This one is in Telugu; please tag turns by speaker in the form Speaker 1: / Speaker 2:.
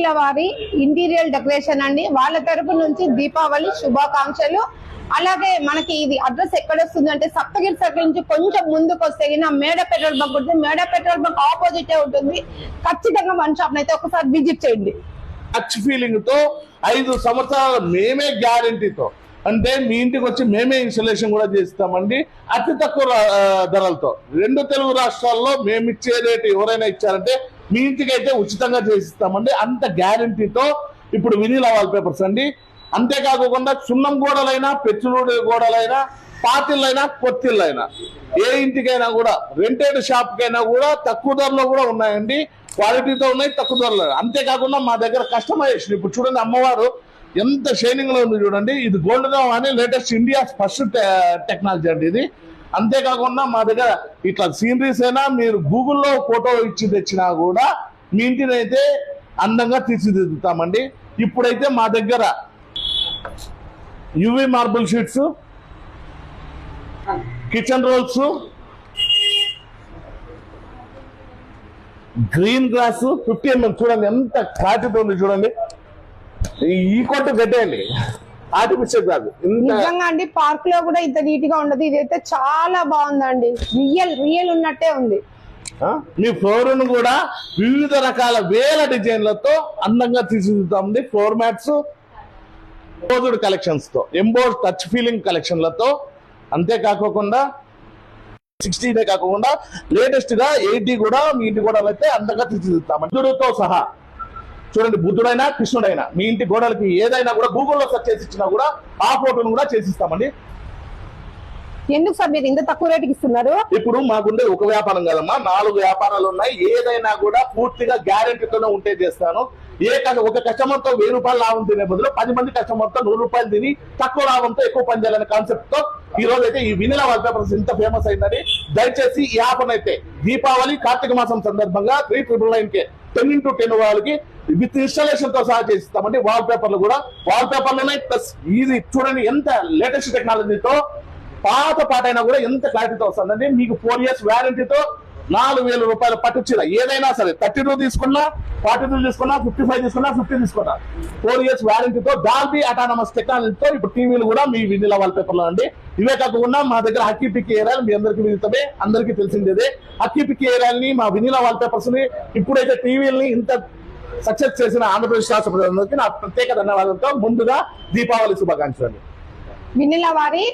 Speaker 1: వారి ఇంటీరియర్ డెకరేషన్ అండి. వాళ్ళ తరపు నుంచి దీపావళి శుభాకాంక్షలు. అలాగే మనకి ఇది అడ్రస్ ఎక్కడ వస్తుంది అంటే సప్తగిరి సర్కిల్ నుంచి కొంచెం ముందుకు వస్తే మేడ పెట్రోల్ బంక్ ఉంటుంది. మేడ పెట్రోల్ బంక్ ఆపోజిట్ ఉంటుంది. ఖచ్చితంగా మన షాప్ అయితే ఒకసారి విజిట్ చేయండి.
Speaker 2: టచ్ ఫీలింగ్ తో 5 సంవత్సరాల మేమే గ్యారంటీతో, అంటే మీ ఇంటికి వచ్చి మేమే ఇన్స్టాలేషన్ కూడా చేస్తామండి అతి తక్కువ ధరలతో. 2 తెలుగు రాష్ట్రాల్లో మేము ఇచ్చే రేటు ఎవరైనా ఇచ్చారంటే మీ ఇంటికి అయితే ఉచితంగా చేసిస్తామండి, అంత గ్యారంటీతో. ఇప్పుడు వినీలా వాల్ పేపర్స్ అండి. అంతేకాకుండా సున్నం గోడలైనా, పెచ్చులూడి గోడలైనా, పాతిళ్ళైనా, కొత్తిళ్ళైనా, ఏ ఇంటికైనా కూడా, రెంటెడ్ షాప్ కైనా కూడా తక్కువ ధరలో కూడా ఉన్నాయండి. క్వాలిటీతో ఉన్నాయి, తక్కువ ధరలో. అంతేకాకుండా మా దగ్గర కస్టమైజేషన్, ఇప్పుడు చూడండి అమ్మవారు ఎంత షైనింగ్ లో ఉంది చూడండి. ఇది గోల్డ్ అని లేటెస్ట్ ఇండియా ఫస్ట్ టెక్నాలజీ అండి ఇది. అంతేకాకుండా మా దగ్గర ఇట్లా సీనరీస్ అయినా మీరు గూగుల్లో ఫోటో ఇచ్చి తెచ్చినా కూడా మీ ఇంటిని అయితే అందంగా తీర్చిదిద్దుతామండి. ఇప్పుడైతే మా దగ్గర UV marble sheets, kitchen rolls, green glass 50 mm చూడండి ఎంత క్లారిటీతో ఉంది చూడండి. ఈ కొట్టు గడ్డేయండి, ఆర్టిఫిషియల్ కాదు.
Speaker 1: నిజంగా అండి పార్క్ లో కూడా ఇంత నీట్ గా ఉండదు. ఇదైతే చాలా బాగుందండి, రియల్ ఉన్నట్టే ఉంది.
Speaker 2: మీ ఫ్లోర్ ను కూడా వివిధ రకాల వేల డిజైన్లతో అందంగా తీర్చిదిద్దుతామండి. ఫ్లోర్ మ్యాట్స్ ఎంబోజ్డ్ కలెక్షన్స్ తో, ఎంబోజ్ టచ్ ఫీలింగ్ కలెక్షన్లతో. అంతేకాకుండా 60 కాకుండా లేటెస్ట్ గా 80 కూడా మీ ఇంటి గోడలు అయితే అందంగా తీర్చిదిద్దుతామండి. బుద్ధుడితో సహా చూడండి, బుద్ధుడైనా కృష్ణుడైనా మీ ఇంటి గోడలకి ఏదైనా కూడా గూగుల్లో సెర్చ్ చేసి ఇచ్చినా కూడా ఆ ఫోటోను కూడా చేసిస్తామండి.
Speaker 1: ఎందుకు సార్ మీరు ఇంత తక్కువ రేటుకి ఇస్తున్నారు?
Speaker 2: ఇప్పుడు మాకుండే ఒక వ్యాపారం కదమ్మా, 4 వ్యాపారాలు ఉన్నాయి. ఏదైనా కూడా పూర్తిగా గ్యారెంటీతోనే ఉంటే చేస్తాను. ఒక కస్టమర్ తో 1000 రూపాయలు లాభం తినే బదులు 10 మంది కస్టమర్ తో 100 రూపాయలు తిని తక్కువ లాభంతో ఎక్కువ పని చేయాలనే కాన్సెప్ట్ తో ఈ రోజు అయితే ఈ వినీలా వాల్ పేపర్స్ ఇంత ఫేమస్ అయిందని, దయచేసి ఈ యాప్ అయితే దీపావళి కార్తీక మాసం సందర్భంగా 3999కే 10x10 వాళ్ళకి విత్ ఇన్స్టాలేషన్ తో సహా చేసిస్తామండి. వాల్ పేపర్లు కూడా వాల్ పేపర్లు ఉన్నాయి. ప్లస్ ఇది చూడండి ఎంత లేటెస్ట్ టెక్నాలజీతో, పాత పాట అయినా కూడా ఎంత క్లారిటీతో వస్తుందండి. మీకు 4 years వ్యారంటీతో 4000 రూపాయలు పట్టు చీర ఏదైనా సరే 32 తీసుకున్నా, 42 తీసుకున్నా, 55 తీసుకున్నా, 50 తీసుకున్నా 4 years వ్యారంటీతో డాల్బీ అటానమస్ టెక్నాలజీతో ఇప్పుడు టీవీలు కూడా మీ వినీలా వాల్ పేపర్ లో అండి. ఇవే కాకుండా మా దగ్గర హక్కీ పిక్కి ఏరియాలు మీ అందరికీ విదితమే, అందరికీ తెలిసిందేదే. హక్కీ పిక్కి ఏరియాలని మా వినీలా వాల్ పేపర్స్ ని ఇప్పుడైతే టీవీలని ఇంత సక్సెస్ చేసిన ఆంధ్రప్రదేశ్ రాష్ట్ర ప్రజలందరికీ నా ప్రత్యేక ధన్యవాదాలతో ముందుగా దీపావళి శుభాకాంక్షలు.
Speaker 1: వినీలా వారి